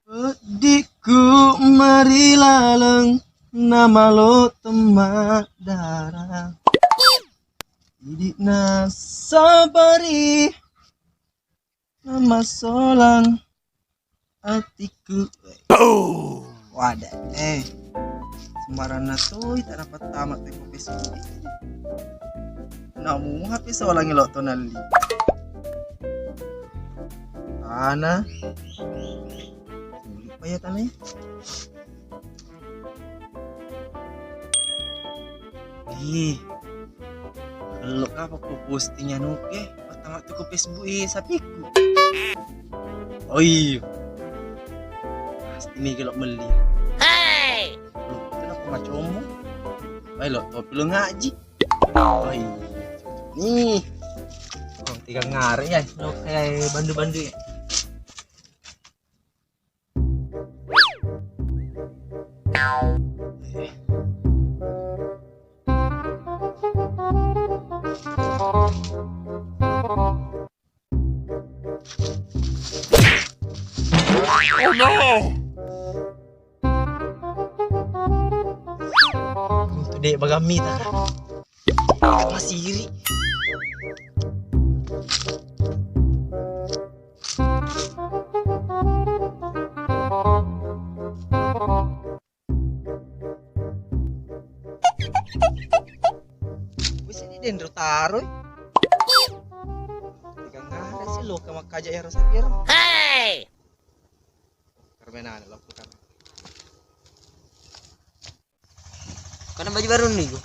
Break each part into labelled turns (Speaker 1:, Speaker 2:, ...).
Speaker 1: Pedikku marilah leng nama lo temak darah Didik nasabari nama solang hatiku. Wadah sembarang tuh tak dapat tamat teko Facebook. Namu HP solang lo tonali. Ana apa ya tanah? Kalau apa ku postingnya nuke, pertama tuh ke Facebook sapiku. Oh iya, pasti nih kalau meli. Hey, kenapa macammu? Baik lo, tapi lo ngaji. Oh iya, nih, oh, 3 ngare ya, lo kayak bandu-bandu ya.
Speaker 2: Oh no!
Speaker 1: Untuk dek bagami tak? Masih iri. Wis ini dendro taruh. Tiga ngare sih lo kamak kaja ya rasa kira.
Speaker 2: Hey!
Speaker 1: Permainan lo bukan.
Speaker 3: Karena baju baru nih gua.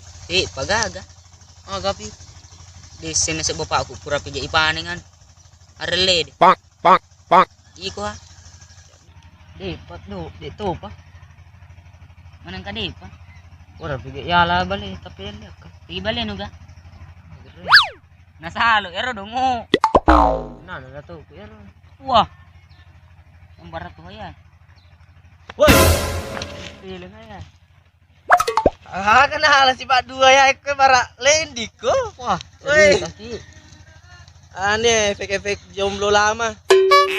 Speaker 3: Pagaga. Gapi. Desen sa bapakku pura pija ipaningan. Arele.
Speaker 2: Pak.
Speaker 3: Iko ha. Pat do, to pa. Manang ka pa. Ora pija yala bali tapi lihat ka. Ti bali no ga. Nasalo ero dong mo. Na to ko ero. Wah. Ang barat ko yan.
Speaker 1: Woi,
Speaker 3: Pilih ya.
Speaker 1: kenal si Pak Dua ya, aku para lendiko. Wah, woi. Aneh, efek-efek jomblo lama.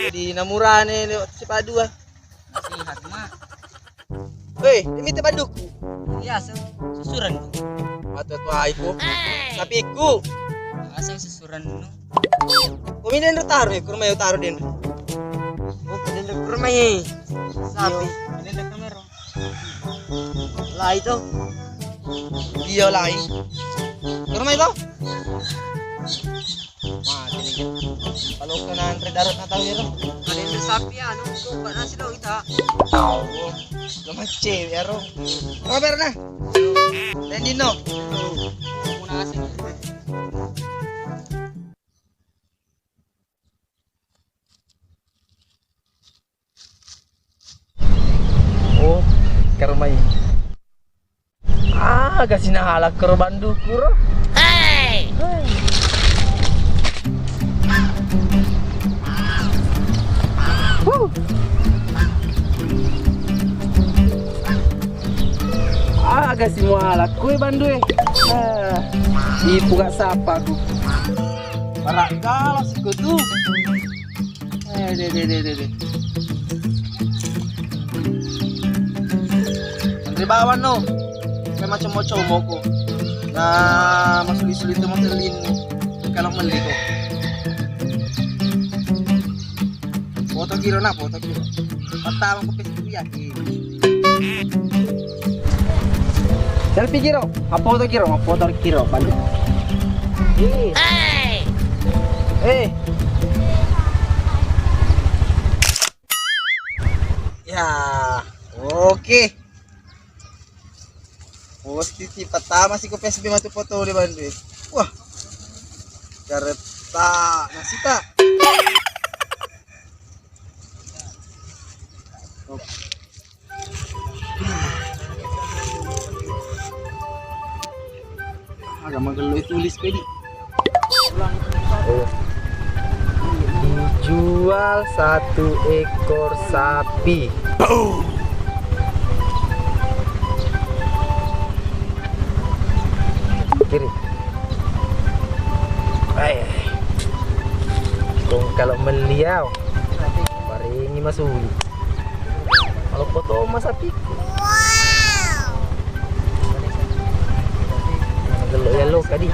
Speaker 1: Jadi namurane lewat si Pak Dua.
Speaker 3: Sihat mah.
Speaker 1: Woi, ini tempat duku.
Speaker 3: Iya, susuran.
Speaker 1: Atau aiku. Tapi iku.
Speaker 3: Asal susuran no.
Speaker 1: Kumi dendro taruh ya, kurma yo taruh dendro.
Speaker 3: Oh, dendro kurma ye. Sapi, dendro kamera. Lah itu.
Speaker 1: Iya lain. Kurma itu? Mati nih. Kalau kena antre darat na tahu ya.
Speaker 3: Dendro sapi ano, kung ba na sila ita.
Speaker 1: Oh, lumace ya ro. Kabar na. Rendino.
Speaker 3: Muna kasi.
Speaker 1: Oh, kermai. Kasih nahalak korban dukur.
Speaker 2: Hey!
Speaker 1: Kasih mualak kue bandu ibu gak sapa aku. Parak galas aku tuh. Deh. Dari bawah no. Kayak macam mau coba kok. Nah, masuk sulit mau terlin kalau meli kok. Foto kiro. Pertama ko pes ya. Selfie kiro, foto kiro, bantu.
Speaker 2: Hey!
Speaker 1: Ya, oke. Posisi pertama sih ko PSB matu foto di Bandung. Wah. Kareta nasita. Kamu kalau tulis pedi.
Speaker 4: Oh. Dijual 1 ekor sapi. Kiri. Kung kalau meliau, paringi masuli. Kalau foto mas sapiku. Gelok yellow tadi.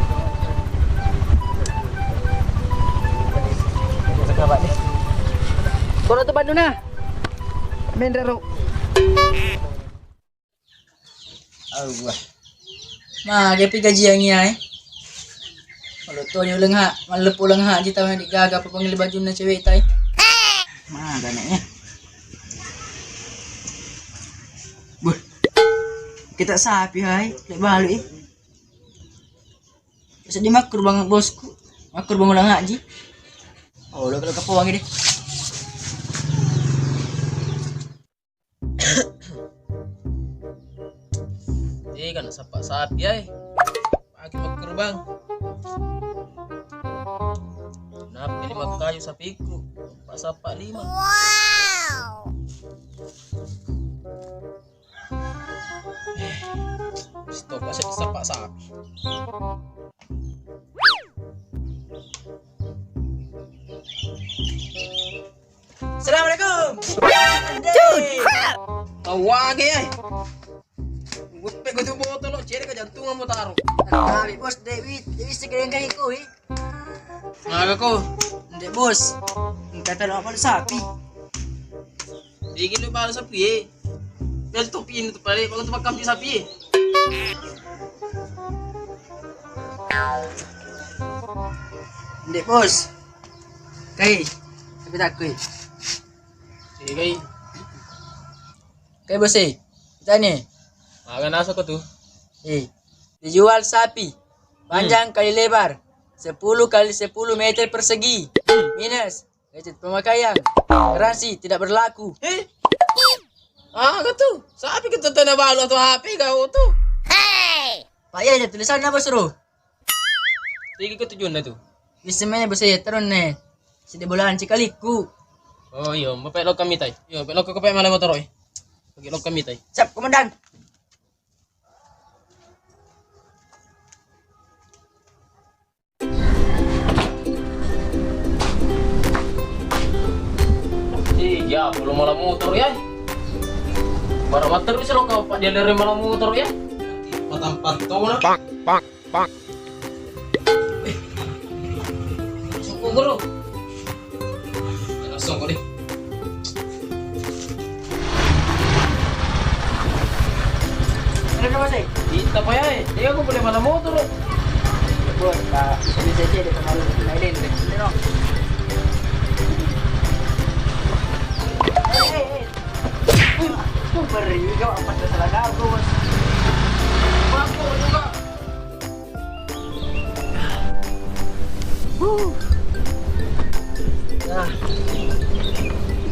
Speaker 4: Sekabat ni. Kau nak tu Bandung nah? Main raro.
Speaker 1: Allah.
Speaker 5: Ma, gapi gaji yang ni Kalau tu ni ulang hak, malam pulang hak je tahu nak gagal apa panggil baju nak cewek tai.
Speaker 1: Ma, dah naknya. Buh. Kita sapi hai, lek balik.
Speaker 5: Sedih makur bang bosku. Makur bang ulang hak je. Oh, lo kalau kapau wangi deh.
Speaker 1: Kan sapak sapi ay. Pagi makur bang. Kenapa 5 kayu sapiku? Sapak 5. Wow. Stop asyik sapak sapi.
Speaker 5: Assalamualaikum.
Speaker 2: Dude, crap!
Speaker 1: Tawag ay. Gupek ko tu botol lo, ceri ka jantung mo taro.
Speaker 5: Tapi bos David, jadi segera kali ko
Speaker 1: Ngaga ko.
Speaker 5: Hindi bos. Kata lo apa sapi.
Speaker 1: Sige lu balo sapi eh. Dal to pin to pare, pag to pagkampi sapi eh.
Speaker 5: Hindi bos. Kay, tapi tak kuy.
Speaker 1: Sige.
Speaker 5: Kay bos kita ni.
Speaker 1: Ngaga nasa ko tu.
Speaker 5: Dijual sapi. Panjang kali lebar. 10 kali 10 meter persegi. Minus. Lecet pemakaian. Garansi tidak berlaku.
Speaker 1: Ah, katu. Sapi kita tu na balo to HP kau tu.
Speaker 2: Hey!
Speaker 5: Payah je tulisan apa suruh.
Speaker 1: Sige ko tujuan na tu.
Speaker 5: Biasanya bos terun ni. Sidi bulan cikaliku.
Speaker 1: Oh iyo, mapelog kami tay. Yo, pelog ko pa malam motor eh. Pagilog kami tay.
Speaker 5: Siap komandan.
Speaker 1: Ya, belum malam motor ya. Para motor bisa lo kau pak dia dari malam motor ya. Patampat kau na.
Speaker 2: Bonk.
Speaker 1: Suku guru. Langsung kau deh.
Speaker 5: Ada bos
Speaker 1: Kita pa ya. Dia aku boleh malam motor.
Speaker 5: Bos, bisa je dia kemalu lain deh. Tengok. Beri kau apa salah kau bos.
Speaker 1: Mampu juga.
Speaker 5: Nah.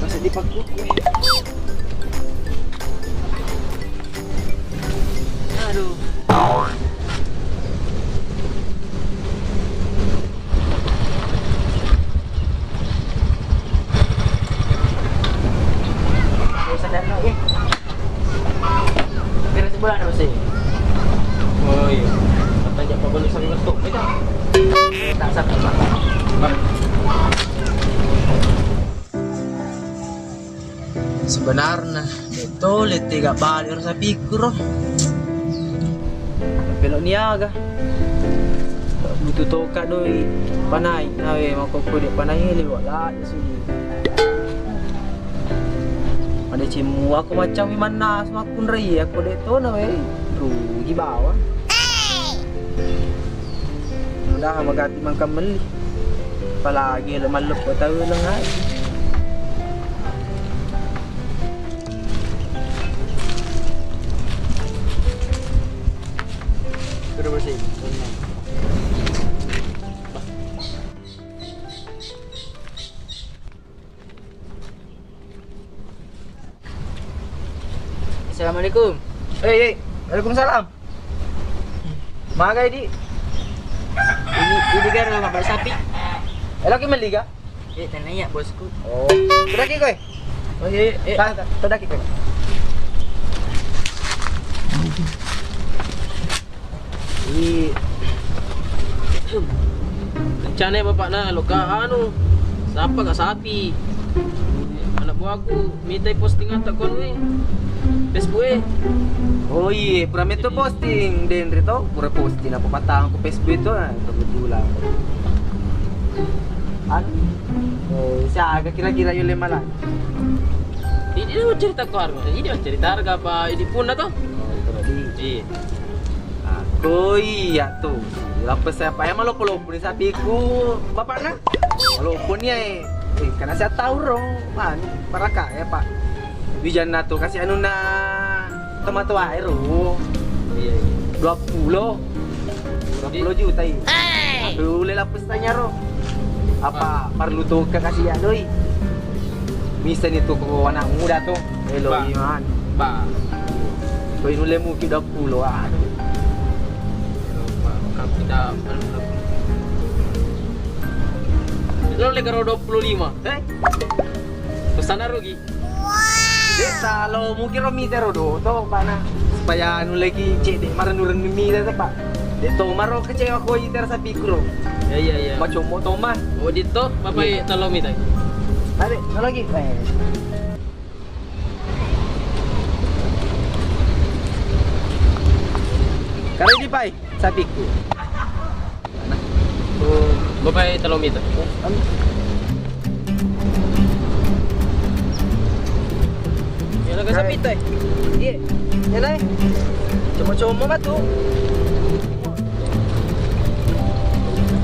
Speaker 5: Masih dipaku. Aduh. Sadar no eh. Kira sebulan ada masih.
Speaker 1: Oh iya. Katanya apa boleh sering ngetuk kita.
Speaker 5: Tak sampai.
Speaker 1: Sebenarnya itu lete gak balik rasa pikir. Pelok niaga. Butuh toka doi panai. Nawe mau kau dia panai lewat lah di sini. Ada cimu aku macam mana semakin rai aku dek tu nawe. Rugi bawah. Udah magati man kameli. Palagi le malup ko tahu lang ay.
Speaker 5: Terus bersih. Assalamualaikum.
Speaker 4: Waalaikumsalam. Magai di. Ini kan nama pada sapi. Elok meli ka?
Speaker 5: Tanaya bosku.
Speaker 4: Oh. Tadaki koy.
Speaker 5: Oh iya,
Speaker 4: Tadaki koy.
Speaker 1: Rencana bapak na lo ka anu siapa ka sapi. Anak buah aku minta postingan tak kon we. Facebook
Speaker 4: Oh iya, pura itu posting den rito, pura posting apa patang ke Facebook itu kebetulan. Siya agak kira-kira yung lima lang.
Speaker 1: Ini mau cerita ko harga. Ini mau cerita harga apa ini pun na to. Iya.
Speaker 4: Ako iya tuh. Lapas saya pa emang lopo-lopo ni sabi ko, bapak na. Lopo niya karena saya tahu rong, para kaya pak. Bijan na to kasi ano na tumatawa ero.
Speaker 1: Iya.
Speaker 4: 20 juta eh. Aduh, lapas tanya ro. Apa perlu tuh kasih ya doi? Misa nito ko anak muda tuh. Hello
Speaker 1: Ba.
Speaker 4: iman.
Speaker 1: Ba.
Speaker 4: Ko inule mo ki 20 aduh.
Speaker 1: Kita lo legaro 25. Pesan rugi.
Speaker 4: Desa lo mungkin romitero do to pana supaya anu lagi cek maran-maran mimi teh pak. Dito maro kecewa ko iter sa pikro.
Speaker 1: Iya.
Speaker 4: Macam mo to mah.
Speaker 1: Oh dito bapak tolong minta.
Speaker 4: Ade, lagi. Kare di pai sapiku.
Speaker 1: Bapak tolong minta. Ya naga sapi teh.
Speaker 4: Iya. Yan ay. Cuma-cuma ba to?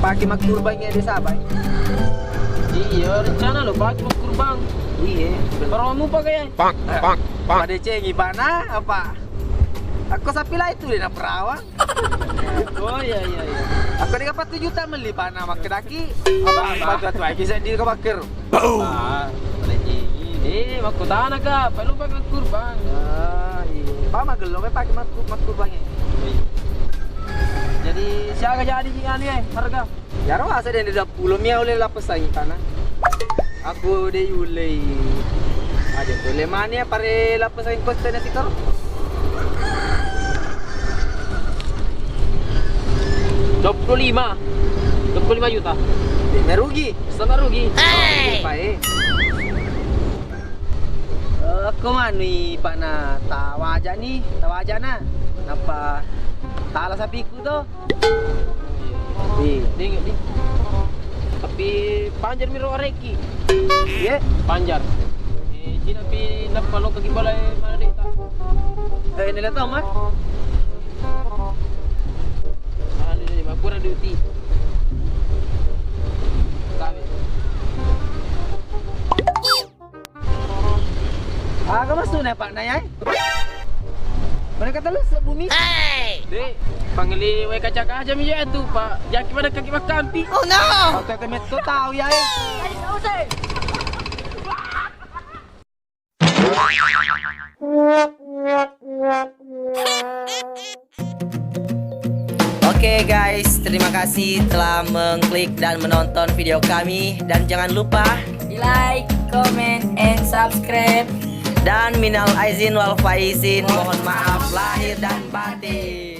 Speaker 4: Pakai magkurban niya di sabay.
Speaker 1: Iya, rencana lo bagi mau kurban.
Speaker 4: Iya.
Speaker 1: Baru mau pakai.
Speaker 4: Pada cengi pana apa? Aku sapi lah itu dia perawang.
Speaker 1: Oh iya.
Speaker 4: Aku ni kapat 7 juta meli pana makedaki. Apa batu lagi saya di kapakir.
Speaker 1: Ah, lagi. Maku tanah ka, perlu pakai kurban.
Speaker 4: Ah, iya. Pak magelo may pakai magkurban niya.
Speaker 1: Jadi siapa jadi jingan ni harga?
Speaker 4: Yaro asa din di 10 miya uli lapas sa kana. Aku de yulay. Ada tu lemania pare lapas sa kosta na si karo.
Speaker 1: 25 juta.
Speaker 4: Merugi.
Speaker 1: Sama rugi.
Speaker 4: Pa eh. Ako man ni pa na tawaja na. Napa tala sa piku to.
Speaker 1: Ding. Tapi panjar miro areki.
Speaker 4: Ye.
Speaker 1: Panjar. Cina pi napalo kagi balay mana dita.
Speaker 4: Nila to ma.
Speaker 1: Ano ni makura duty. Kami.
Speaker 4: Kamas na pak na yay. Mana kata lu sa bumi?
Speaker 1: Dek, panggili we kaca aja mi tu Pak. Jaki pada kaki makampi.
Speaker 2: Oh no!
Speaker 4: Ako kami to tahu yay. Oke guys, terima kasih telah mengklik dan menonton video kami. Dan jangan lupa
Speaker 5: Di like, comment, and subscribe.
Speaker 4: dan minal aizin wal faizin, mohon maaf lahir dan batin.